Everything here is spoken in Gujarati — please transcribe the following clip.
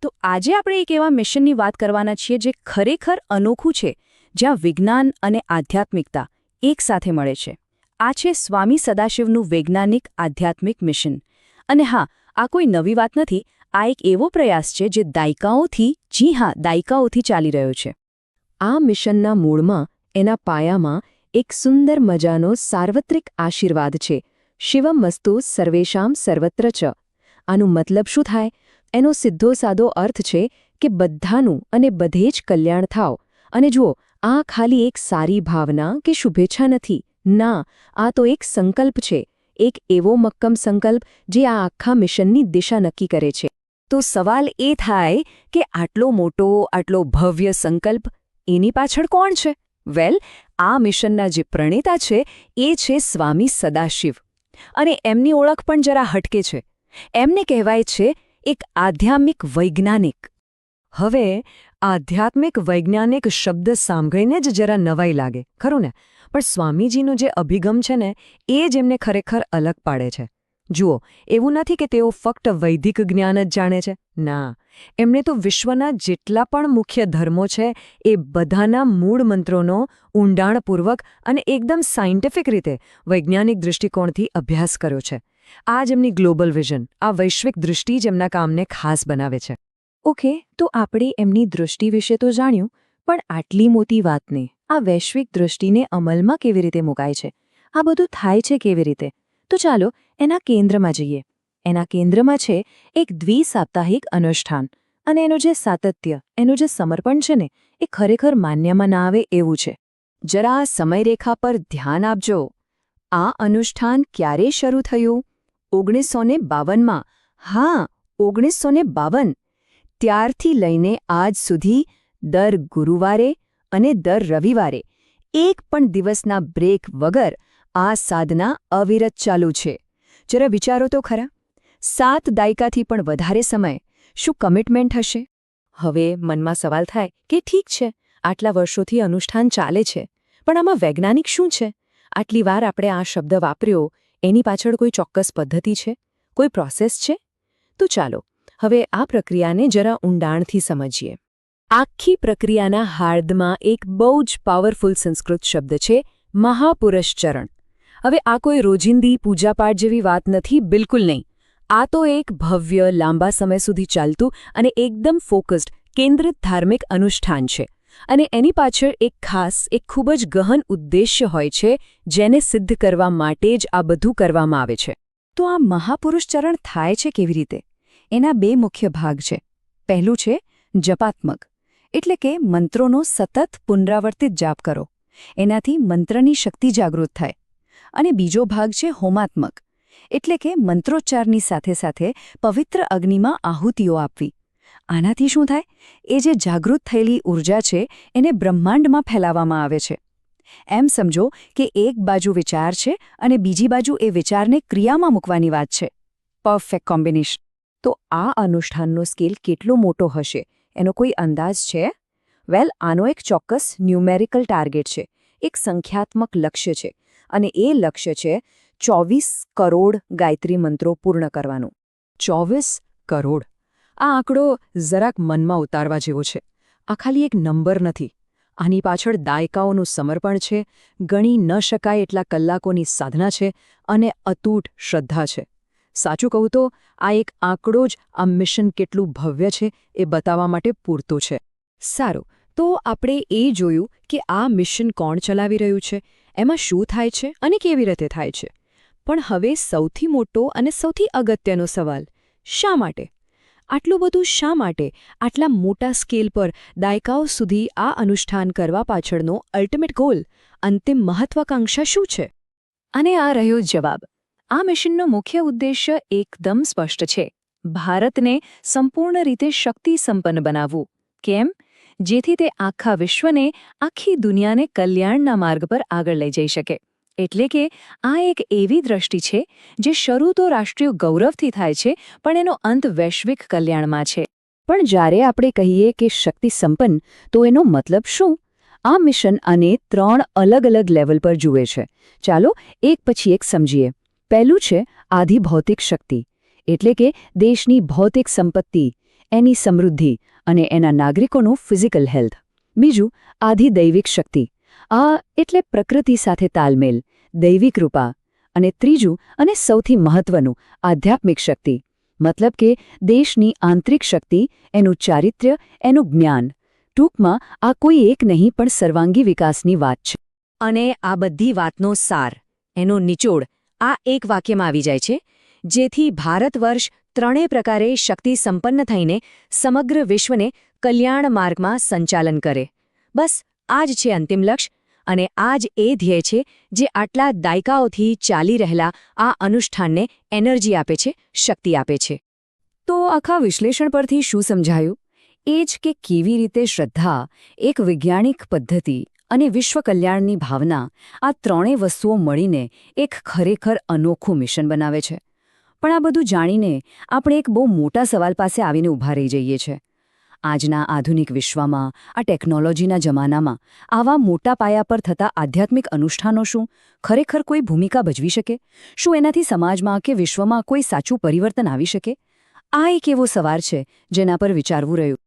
તો આજે આપણે એક એવા મિશનની વાત કરવાના છીએ જે ખરેખર અનોખું છે, જ્યાં વિજ્ઞાન અને આધ્યાત્મિકતા એકસાથે મળે છે. આ છે સ્વામી સદાશિવનું વૈજ્ઞાનિક આધ્યાત્મિક મિશન. અને હા, આ કોઈ નવી વાત નથી. આ એક એવો પ્રયાસ છે જે દાયકાઓથી ચાલી રહ્યો છે. આ મિશનના મૂળમાં, એના પાયામાં એક સુંદર મજાનો સાર્વત્રિક આશીર્વાદ છે. શિવમસ્તુ સર્વેષાં સર્વત્ર ચ. આનું મતલબ શું થાય? એનો સીધો સાદો અર્થ છે કે બધાનું અને બધે જ કલ્યાણ થાવ. અને જુઓ, આ ખાલી એક સારી ભાવના કે શુભેચ્છા નથી. ના, આ તો એક સંકલ્પ છે, એક એવો મક્કમ સંકલ્પ જે આ આખા મિશનની દિશા નક્કી કરે છે. તો સવાલ એ થાય કે આટલો મોટો, આટલો ભવ્ય સંકલ્પ, એની પાછળ કોણ છે? વેલ, આ મિશનના જે પ્રણેતા છે એ છે સ્વામી સદાશિવ. અને એમની ઓળખ પણ જરા હટકે છે. એમને કહેવાય છે એક આધ્યાત્મિક વૈજ્ઞાનિક. હવે આધ્યાત્મિક વૈજ્ઞાનિક શબ્દ સાંભળીને જ જરા નવાઈ લાગે, ખરું ને? પણ સ્વામીજીનો જે અભિગમ છે ને, એ જ એમને ખરેખર અલગ પાડે છે. જુઓ, એવું નથી કે તેઓ ફક્ત વૈદિક જ્ઞાન જ જાણે છે. ના, એમણે તો વિશ્વના જેટલા પણ મુખ્ય ધર્મો છે એ બધાના મૂળ મંત્રોનો ઊંડાણપૂર્વક અને એકદમ સાયન્ટિફિક રીતે વૈજ્ઞાનિક દૃષ્ટિકોણથી અભ્યાસ કર્યો છે. આ જ એમની ગ્લોબલ વિઝન, આ વૈશ્વિક દૃષ્ટિ જ એમના કામને ખાસ બનાવે છે. ઓકે, તો આપણે એમની દૃષ્ટિ વિશે તો જાણ્યું, પણ આટલી મોટી વાતને, આ વૈશ્વિક દૃષ્ટિને અમલમાં કેવી રીતે મુકાય છે? આ બધું થાય છે કેવી રીતે? તો ચાલો એના કેન્દ્રમાં જઈએ. એના કેન્દ્રમાં છે એક દ્વિસાપ્તાહિક અનુષ્ઠાન. અને એનું જે સાતત્ય, એનું જે સમર્પણ છે ને, એ ખરેખર માન્યમાં ના આવે એવું છે. જરા સમયરેખા પર ધ્યાન આપજો. આ અનુષ્ઠાન ક્યારે શરૂ થયું? 1952માં. હા, 1952. ત્યારથી લઈને આજ સુધી દર ગુરુવારે અને દર રવિવારે એક પણ દિવસના બ્રેક વગર આ સાધના અવિરત ચાલુ છે. જરા વિચારો તો ખરા, 7 દાયકાથી પણ વધારે સમય. શું કમિટમેન્ટ હશે? હવે મનમાં સવાલ થાય કે ઠીક છે, આટલા વર્ષોથી અનુષ્ઠાન ચાલે છે, પણ આમાં વૈજ્ઞાનિક શું છે? આટલી વાર આપણે આ શબ્દ વાપર્યો, એની પાછળ કોઈ ચોક્કસ પદ્ધતિ છે? કોઈ પ્રોસેસ છે? તો ચાલો હવે આ પ્રક્રિયાને જરા ઊંડાણથી સમજીએ. આખી પ્રક્રિયાના હાર્દમાં એક બહુ જ પાવરફુલ સંસ્કૃત શબ્દ છે, મહાપુરશ્ચરણ. હવે આ કોઈ રોજિંદી પૂજાપાઠ જેવી વાત નથી, બિલકુલ નહીં. આ તો એક ભવ્ય, લાંબા સમય સુધી ચાલતું અને એકદમ ફોકસ્ડ, કેન્દ્રિત ધાર્મિક અનુષ્ઠાન છે. અને એની પાછળ એક ખાસ, એક ખૂબ જ ગહન ઉદ્દેશ્ય હોય છે, જેને સિદ્ધ કરવા માટે જ આ બધું કરવામાં આવે છે. તો આ મહાપુરુષચરણ થાય છે કેવી રીતે? એના 2 મુખ્ય ભાગ છે. પહેલું છે જપાત્મક, એટલે કે મંત્રોનો સતત પુનરાવર્તિત જાપ કરો. એનાથી મંત્રની શક્તિ જાગૃત થાય. અને બીજો ભાગ છે હોમાત્મક, એટલે કે મંત્રોચ્ચારની સાથે સાથે પવિત્ર અગ્નિમાં આહુતિઓ આપવી. આનાથી શું થાય? એ જે જાગૃત થયેલી ઊર્જા છે એને બ્રહ્માંડમાં ફેલાવવામાં આવે છે. એમ સમજો કે એક બાજુ વિચાર છે અને બીજી બાજુ એ વિચારને ક્રિયામાં મૂકવાની વાત છે. Perfect combination. તો આ અનુષ્ઠાનનો સ્કેલ કેટલો મોટો હશે, એનો કોઈ અંદાજ છે? વેલ, આનો એક ચોક્કસ ન્યુમેરિકલ ટાર્ગેટ છે, એક સંખ્યાત્મક લક્ષ્ય છે. અને એ લક્ષ્ય છે 24 કરોડ ગાયત્રી મંત્રો પૂર્ણ કરવાનું. 24 કરોડ. આ આંકડો જરાક મનમાં ઉતારવા જેવો છે. આ ખાલી એક નંબર નથી. આની પાછળ દાયકાઓનું સમર્પણ છે, ગણી ન શકાય એટલા કલાકોની સાધના છે અને અતૂટ શ્રદ્ધા છે. સાચું કહું તો આ એક આંકડો જ આ મિશન કેટલું ભવ્ય છે એ બતાવવા માટે પૂરતો છે. સારું, તો આપણે એ જોયું કે આ મિશન કોણ ચલાવી રહ્યું છે, એમાં શું થાય છે અને કેવી રીતે થાય છે. પણ હવે સૌથી મોટો અને સૌથી અગત્યનો સવાલ, શા માટે? આટલું બધું શા માટે? આટલા મોટા સ્કેલ પર દાયકાઓ સુધી આ અનુષ્ઠાન કરવા પાછળનો અલ્ટિમેટ ગોલ, અંતિમ મહત્વાકાંક્ષા શું છે? અને આ રહ્યો જવાબ. આ મિશનનો મુખ્ય ઉદ્દેશ્ય એકદમ સ્પષ્ટ છે. ભારતને સંપૂર્ણ રીતે શક્તિ સંપન્ન બનાવવું. કેમ? જેથી તે આખા વિશ્વને, આખી દુનિયાને કલ્યાણના માર્ગ પર આગળ લઈ જઈ શકે. એટલે કે આ એક એવી દ્રષ્ટિ છે જે શરૂ તો રાષ્ટ્રીય ગૌરવથી થાય છે, પણ એનો અંત વૈશ્વિક કલ્યાણમાં છે. પણ જ્યારે આપણે કહીએ કે શક્તિ સંપન્ન, તો એનો મતલબ શું? આ મિશન આને 3 અલગ અલગ લેવલ પર જુએ છે. ચાલો એક પછી એક સમજીએ. પહેલું છે આધિભૌતિક શક્તિ, એટલે કે દેશની ભૌતિક સંપત્તિ, એની સમૃદ્ધિ અને એના નાગરિકોનું ફિઝિકલ હેલ્થ. બીજું, આધિદૈવિક શક્તિ. આ એટલે પ્રકૃતિ સાથે તાલમેલ, દૈવી કૃપા. અને ત્રીજું અને સૌથી મહત્વનું, આધ્યાત્મિક શક્તિ. મતલબ કે દેશની આંતરિક શક્તિ, એનું ચારિત્ર્ય, એનું જ્ઞાન. ટૂંકમાં આ કોઈ એક નહીં પણ સર્વાંગી વિકાસની વાત છે. અને આ બધી વાતનો સાર, એનો નિચોડ આ એક વાક્યમાં આવી જાય છે, જેથી ભારત વર્ષ ત્રણેય પ્રકારે શક્તિ સંપન્ન થઈને સમગ્ર વિશ્વને કલ્યાણ માર્ગમાં સંચાલન કરે. બસ આ જ છે અંતિમ લક્ષ્ય, અને આ જ એ ધ્યેય છે જે આટલા દાયકાઓથી ચાલી રહેલા આ અનુષ્ઠાનને એનર્જી આપે છે, શક્તિ આપે છે. તો આખા વિશ્લેષણ પરથી શું સમજાયું? એ જ કે કેવી રીતે શ્રદ્ધા, એક વૈજ્ઞાનિક પદ્ધતિ અને વિશ્વ કલ્યાણની ભાવના, આ ત્રણેય વસ્તુઓ મળીને એક ખરેખર અનોખું મિશન બનાવે છે. પણ આ બધું જાણીને આપણે એક બહુ મોટા સવાલ પાસે આવીને ઊભા રહી જઈએ છીએ. આજના આધુનિક વિશ્વમાં, આ ટેકનોલોજીના જમાનામાં આવા મોટા પાયા પર થતા આધ્યાત્મિક અનુષ્ઠાનો શું ખરેખર કોઈ ભૂમિકા ભજવી શકે? શું એનાથી સમાજમાં કે વિશ્વમાં કોઈ સાચું પરિવર્તન આવી શકે? આ એક એવો સવાલ છે જેના પર વિચારવું રહ્યું.